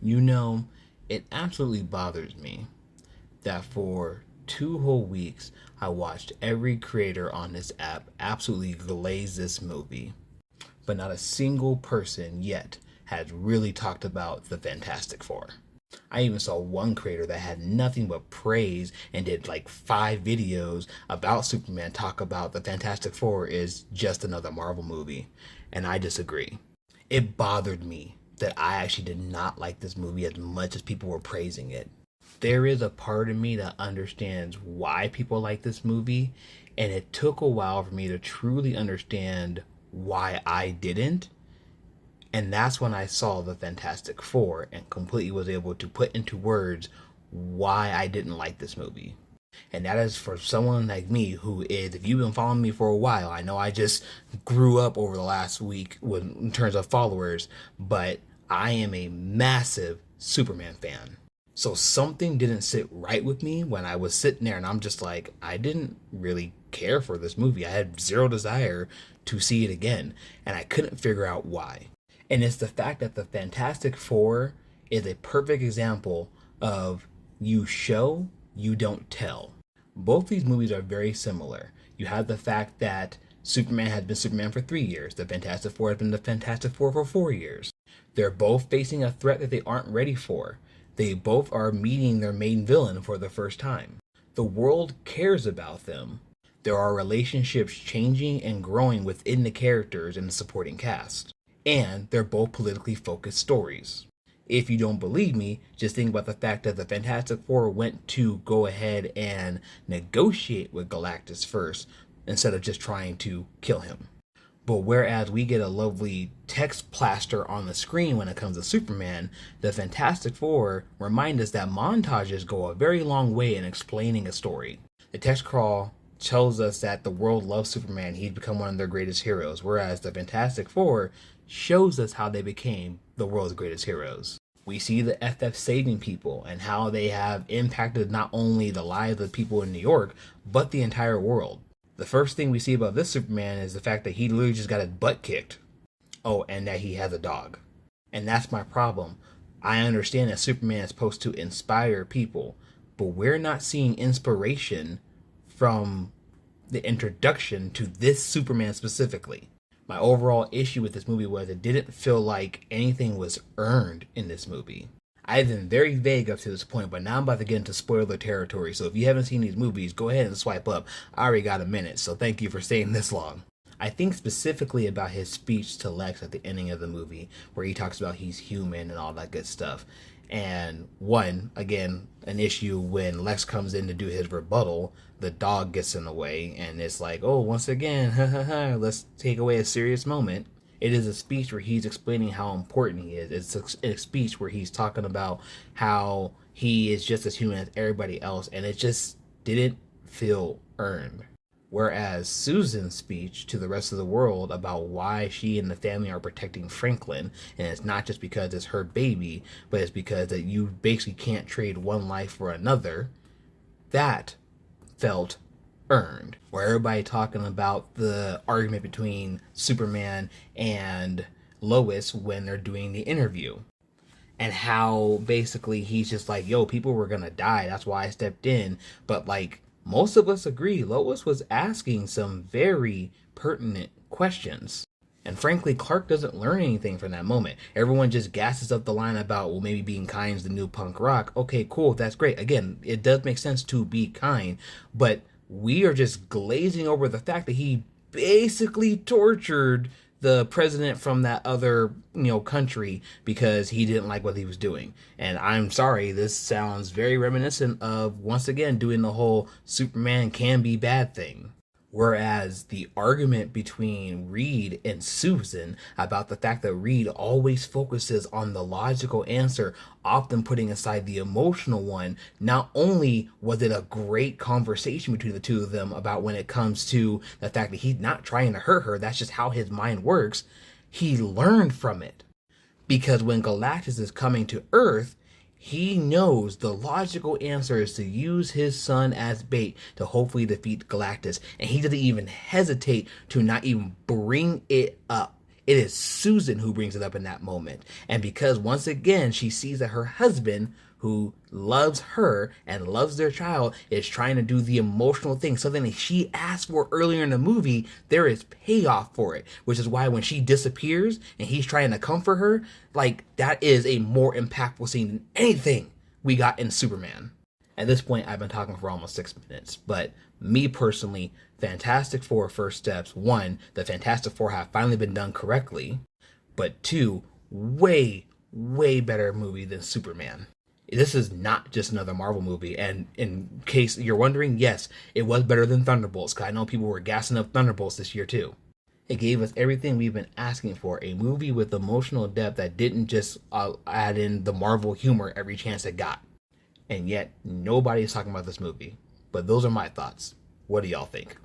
You know, it absolutely bothers me that for 2 whole weeks I watched every creator on this app absolutely glaze this movie, but not a single person yet has really talked about the Fantastic Four. I even saw one creator that had nothing but praise and did like 5 videos about Superman talk about the Fantastic Four is just another Marvel movie. And I disagree. It bothered me that I actually did not like this movie as much as people were praising it. There is a part of me that understands why people like this movie, and it took a while for me to truly understand why I didn't. And that's when I saw the Fantastic Four and completely was able to put into words why I didn't like this movie. And that is for someone like me who is, if you've been following me for a while, I know I just grew up over the last week in terms of followers, but I am a massive Superman fan. So something didn't sit right with me when I was sitting there and I'm just like, I didn't really care for this movie. I had zero desire to see it again, and I couldn't figure out why. And it's the fact that the Fantastic Four is a perfect example of you show, you don't tell. Both these movies are very similar. You have the fact that Superman has been Superman for 3 years, the Fantastic Four has been the Fantastic Four for 4 years. They're both facing a threat that they aren't ready for. They both are meeting their main villain for the first time. The world cares about them. There are relationships changing and growing within the characters and the supporting cast. And they're both politically focused stories. If you don't believe me, just think about the fact that the Fantastic Four went to go ahead and negotiate with Galactus first instead of just trying to kill him. But whereas we get a lovely text plaster on the screen when it comes to Superman, the Fantastic Four remind us that montages go a very long way in explaining a story. The text crawl tells us that the world loves Superman, he's become one of their greatest heroes, whereas the Fantastic Four shows us how they became the world's greatest heroes. We see the FF saving people and how they have impacted not only the lives of people in New York, but the entire world. The first thing we see about this Superman is the fact that he literally just got his butt kicked. Oh, and that he has a dog. And that's my problem. I understand that Superman is supposed to inspire people, but we're not seeing inspiration from the introduction to this Superman specifically. My overall issue with this movie was it didn't feel like anything was earned in this movie. I've been very vague up to this point, but now I'm about to get into spoiler territory, so if you haven't seen these movies, go ahead and swipe up. I already got a minute, so thank you for staying this long. I think specifically about his speech to Lex at the ending of the movie, where he talks about he's human and all that good stuff. And one, again, an issue when Lex comes in to do his rebuttal, the dog gets in the way, and it's like, oh, once again, let's take away a serious moment. It is a speech where he's explaining how important he is. It's a speech where he's talking about how he is just as human as everybody else, and it just didn't feel earned. Whereas Susan's speech to the rest of the world about why she and the family are protecting Franklin, and it's not just because it's her baby, but it's because that you basically can't trade one life for another, that felt earned. Where everybody talking about the argument between Superman and Lois when they're doing the interview. And how basically he's just like, yo, people were gonna die. That's why I stepped in. But like, most of us agree, Lois was asking some very pertinent questions. And frankly, Clark doesn't learn anything from that moment. Everyone just gasses up the line about, well, maybe being kind is the new punk rock. Okay, cool, that's great. Again, it does make sense to be kind, but we are just glazing over the fact that he basically tortured the president from that other country because he didn't like what he was doing. And I'm sorry, this sounds very reminiscent of once again doing the whole Superman can be bad thing. Whereas the argument between Reed and Susan about the fact that Reed always focuses on the logical answer, often putting aside the emotional one, not only was it a great conversation between the two of them about when it comes to the fact that he's not trying to hurt her, that's just how his mind works, he learned from it. Because when Galactus is coming to Earth, he knows the logical answer is to use his son as bait to hopefully defeat Galactus. And he doesn't even hesitate to not even bring it up. It is Susan who brings it up in that moment. And because once again she sees that her husband, who loves her and loves their child, is trying to do the emotional thing, something that she asked for earlier in the movie, there is payoff for it. Which is why when she disappears and he's trying to comfort her, like, that is a more impactful scene than anything we got in Superman. At this point, I've been talking for almost 6 minutes, but me personally, Fantastic Four First Steps, one, the Fantastic Four have finally been done correctly, but two, way, way better movie than Superman. This is not just another Marvel movie, and in case you're wondering, yes, it was better than Thunderbolts, because I know people were gassing up Thunderbolts this year too. It gave us everything we've been asking for, a movie with emotional depth that didn't just add in the Marvel humor every chance it got. And yet, nobody is talking about this movie. But those are my thoughts. What do y'all think?